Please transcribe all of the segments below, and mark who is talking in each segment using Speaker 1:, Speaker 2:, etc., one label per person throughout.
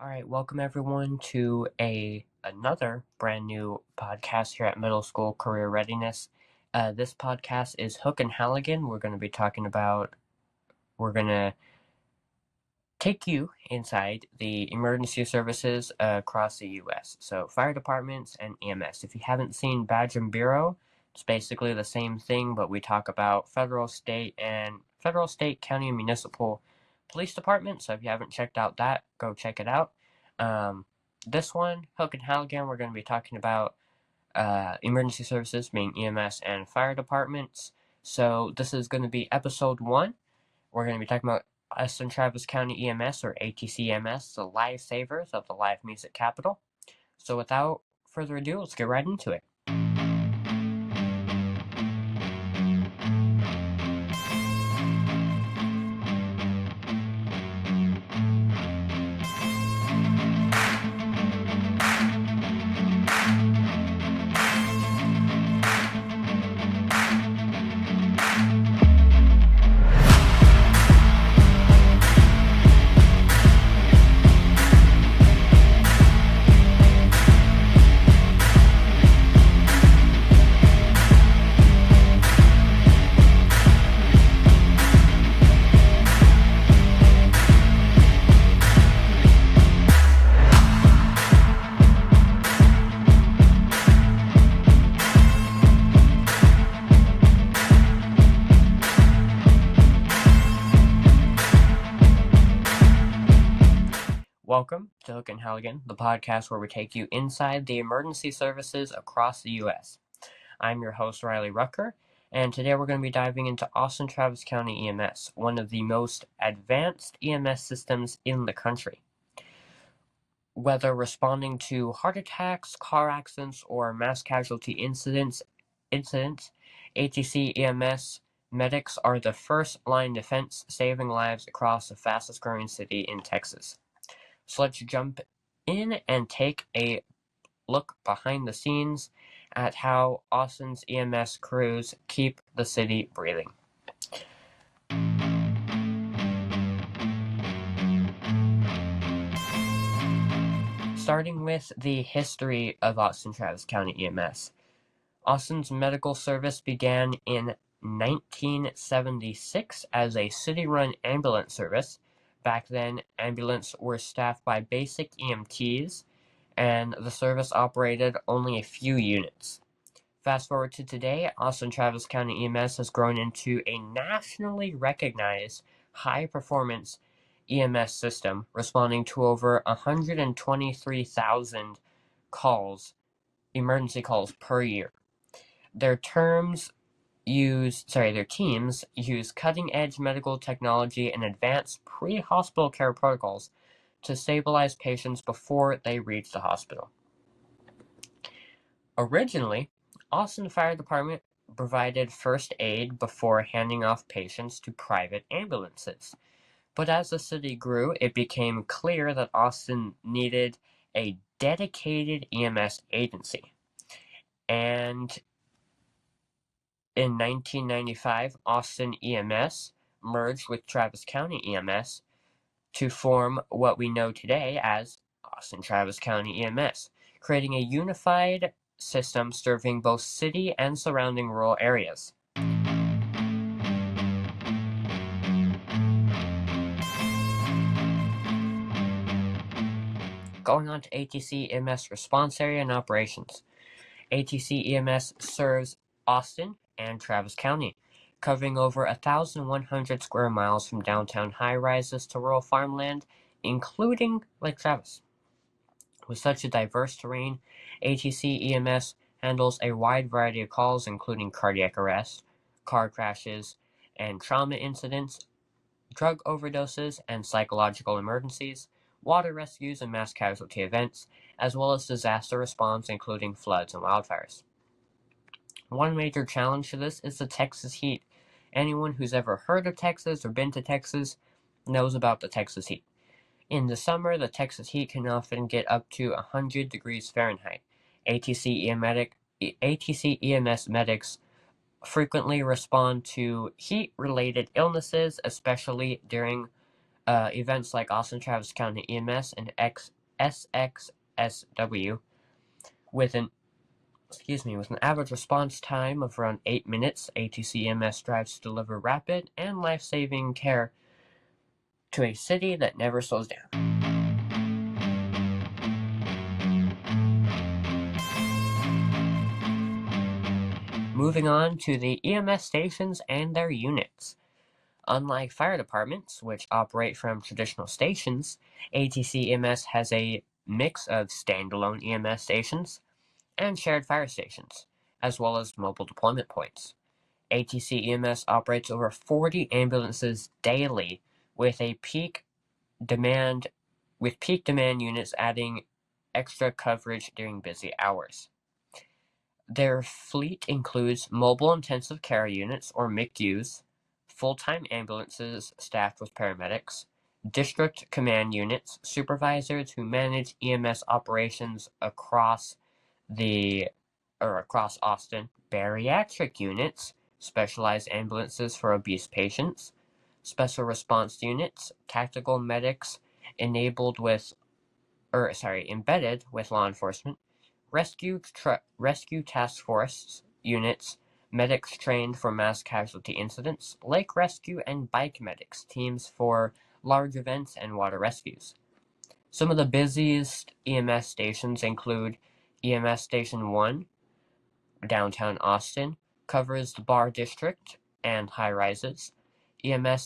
Speaker 1: Alright, welcome everyone to another brand new podcast here at Middle School Career Readiness. This podcast is Hook and Halligan. We're going to take you inside the emergency services across the U.S. So fire departments and EMS. If you haven't seen Badge and Bureau, it's basically the same thing, but we talk about federal, state, county, and municipal police departments. So if you haven't checked out that, go check it out. This one, Hook and Halligan, we're going to be talking about emergency services, being EMS and fire departments. So this is going to be episode 1. We're going to be talking about Austin-Travis County EMS, or ATCEMS, the Lifesavers of the live music capital. So without further ado, let's get right into it. Welcome to Hook and Halligan, the podcast where we take you inside the emergency services across the U.S. I'm your host, Reilly Rucker, and today we're going to be diving into Austin-Travis County EMS, one of the most advanced EMS systems in the country. Whether responding to heart attacks, car accidents, or mass casualty incidents, ATC EMS medics are the first-line defense, saving lives across the fastest-growing city in Texas. So let's jump in and take a look behind the scenes at how Austin's EMS crews keep the city breathing. Starting with the history of Austin-Travis County EMS. Austin's medical service began in 1976 as a city-run ambulance service. Back then, ambulances were staffed by basic EMTs, and the service operated only a few units. Fast forward to today, Austin-Travis County EMS has grown into a nationally recognized high-performance EMS system, responding to over 123,000 emergency calls per year. Their teams use cutting-edge medical technology and advanced pre-hospital care protocols to stabilize patients before they reach the hospital. Originally, Austin Fire Department provided first aid before handing off patients to private ambulances. But as the city grew, it became clear that Austin needed a dedicated EMS agency. And in 1995, Austin EMS merged with Travis County EMS to form what we know today as Austin-Travis County EMS, creating a unified system serving both city and surrounding rural areas. Going on to ATC EMS response area and operations. ATC EMS serves Austin and Travis County, covering over 1,100 square miles from downtown high-rises to rural farmland, including Lake Travis. With such a diverse terrain, ATC EMS handles a wide variety of calls, including cardiac arrest, car crashes, and trauma incidents, drug overdoses and psychological emergencies, water rescues and mass casualty events, as well as disaster response, including floods and wildfires. One major challenge to this is the Texas heat. Anyone who's ever heard of Texas or been to Texas knows about the Texas heat. In the summer, the Texas heat can often get up to 100 degrees Fahrenheit. ATC EMS medics frequently respond to heat-related illnesses, especially during events like Austin-Travis County EMS and SXSW with an average response time of around 8 minutes. ATCEMS strives to deliver rapid and life-saving care to a city that never slows down. Moving on to the EMS stations and their units. Unlike fire departments, which operate from traditional stations, ATCEMS has a mix of standalone EMS stations and shared fire stations, as well as mobile deployment points. ATCEMS operates over 40 ambulances daily, with peak demand units adding extra coverage during busy hours. Their fleet includes mobile intensive care units, or MICUs, full-time ambulances staffed with paramedics, district command units, supervisors who manage EMS operations across Austin, bariatric units, specialized ambulances for obese patients, special response units, tactical medics embedded with law enforcement, rescue task force units, medics trained for mass casualty incidents, lake rescue and bike medics, teams for large events and water rescues. Some of the busiest EMS stations include EMS Station 1, downtown Austin, covers the Bar District and high-rises. EMS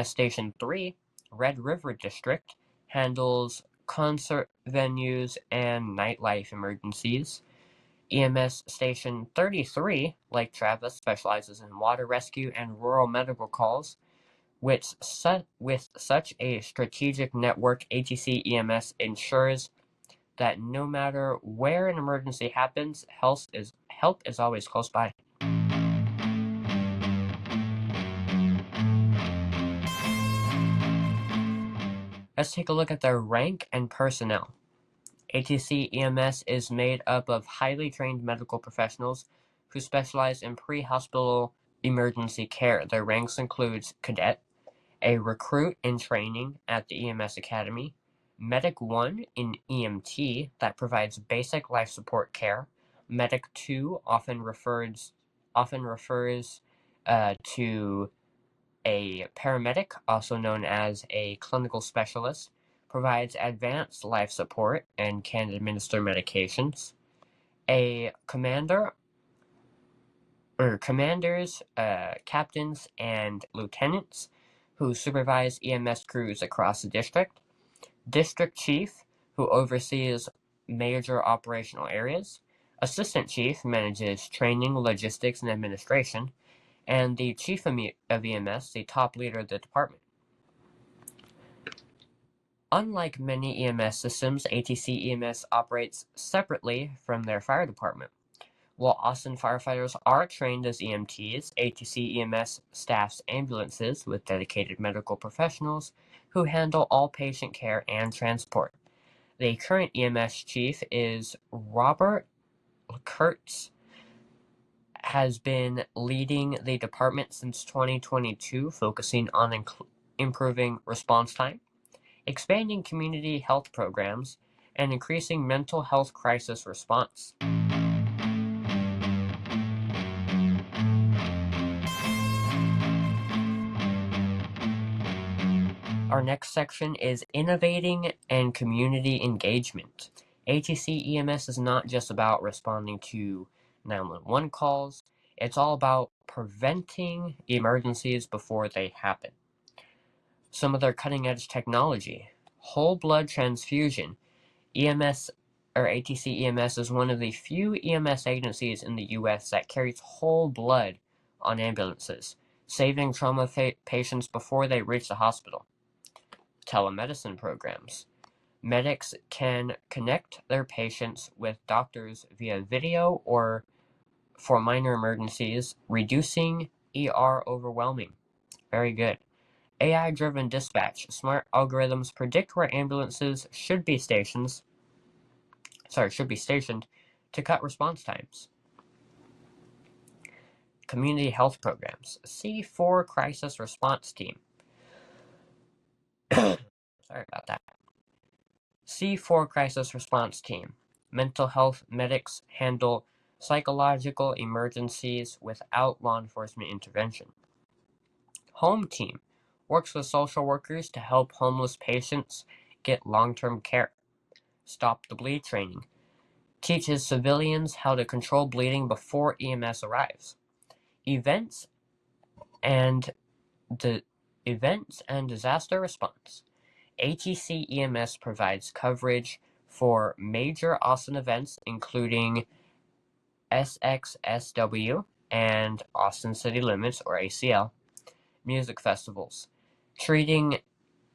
Speaker 1: Station 3, Red River District, handles concert venues and nightlife emergencies. EMS Station 33, Lake Travis, specializes in water rescue and rural medical calls. With such a strategic network, ATCEMS ensures that no matter where an emergency happens, help is always close by. Let's take a look at their rank and personnel. ATCEMS is made up of highly trained medical professionals who specialize in pre-hospital emergency care. Their ranks include cadet, a recruit in training at the EMS Academy, Medic 1 in EMT that provides basic life support care, Medic 2 often refers to a paramedic, also known as a clinical specialist, provides advanced life support and can administer medications. A commander, or commanders, captains, and lieutenants who supervise EMS crews across the district. District chief, who oversees major operational areas. Assistant chief manages training, logistics, and administration. And the chief of EMS, the top leader of the department. Unlike many EMS systems, ATCEMS operates separately from their fire department. While Austin firefighters are trained as EMTs, ATCEMS staffs ambulances with dedicated medical professionals who handle all patient care and transport. The current EMS chief is Robert Kurtz, has been leading the department since 2022, focusing on improving response time, expanding community health programs, and increasing mental health crisis response. Our next section is innovating and community engagement. ATCEMS is not just about responding to 911 calls, it's all about preventing emergencies before they happen. Some of their cutting-edge technology: whole blood transfusion. ATCEMS is one of the few EMS agencies in the U.S. that carries whole blood on ambulances, saving trauma patients before they reach the hospital. Telemedicine programs. Medics can connect their patients with doctors via video or for minor emergencies, reducing ER overwhelming. Very good. AI-driven dispatch. Smart algorithms predict where ambulances should be stationed to cut response times. Community health programs. C4 Crisis Response Team. Sorry about that. C4 Crisis Response Team. Mental health medics handle psychological emergencies without law enforcement intervention. Home Team works with social workers to help homeless patients get long-term care. Stop the Bleed training teaches civilians how to control bleeding before EMS arrives. Events and disaster response. ATC EMS provides coverage for major Austin events including SXSW and Austin City Limits, or ACL, music festivals, treating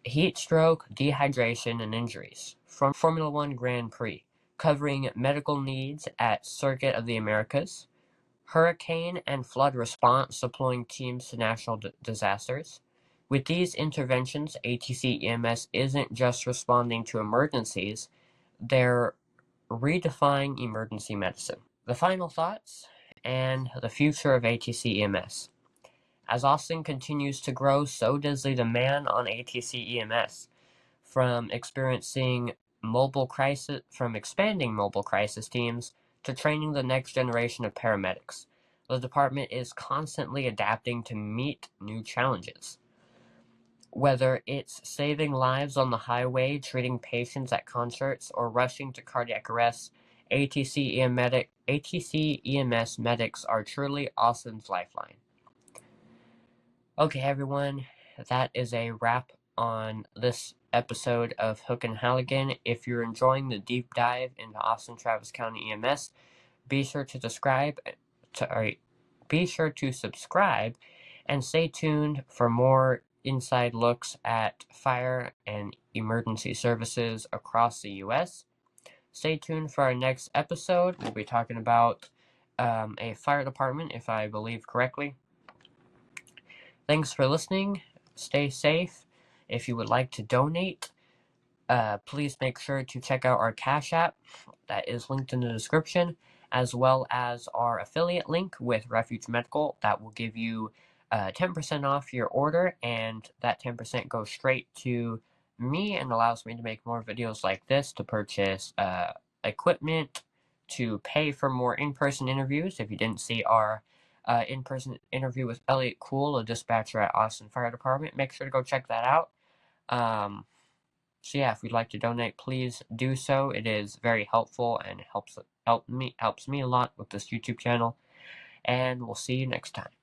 Speaker 1: heat stroke, dehydration, and injuries. From Formula One Grand Prix, covering medical needs at Circuit of the Americas, hurricane and flood response, deploying teams to national disasters. With these interventions, ATC EMS isn't just responding to emergencies, they're redefining emergency medicine. The final thoughts and the future of ATC EMS. As Austin continues to grow, so does the demand on ATC EMS. From expanding mobile crisis teams to training the next generation of paramedics, the department is constantly adapting to meet new challenges. Whether it's saving lives on the highway, treating patients at concerts, or rushing to cardiac arrest, ATC EMS medics are truly Austin's lifeline. Okay, everyone, that is a wrap on this episode of Hook and Halligan. If you're enjoying the deep dive into Austin-Travis County EMS, be sure to subscribe and stay tuned for more inside looks at fire and emergency services across the U.S. Stay tuned for our next episode. We'll be talking about a fire department, if I believe correctly. Thanks for listening. Stay safe. If you would like to donate, please make sure to check out our Cash App that is linked in the description, as well as our affiliate link with Refuge Medical that will give you 10% off your order, and that 10% goes straight to me and allows me to make more videos like this, to purchase equipment, to pay for more in-person interviews. If you didn't see our in-person interview with Elliot Cool, a dispatcher at Austin Fire Department, make sure to go check that out. So yeah, if you'd like to donate, please do so. It is very helpful and helps me a lot with this YouTube channel. And we'll see you next time.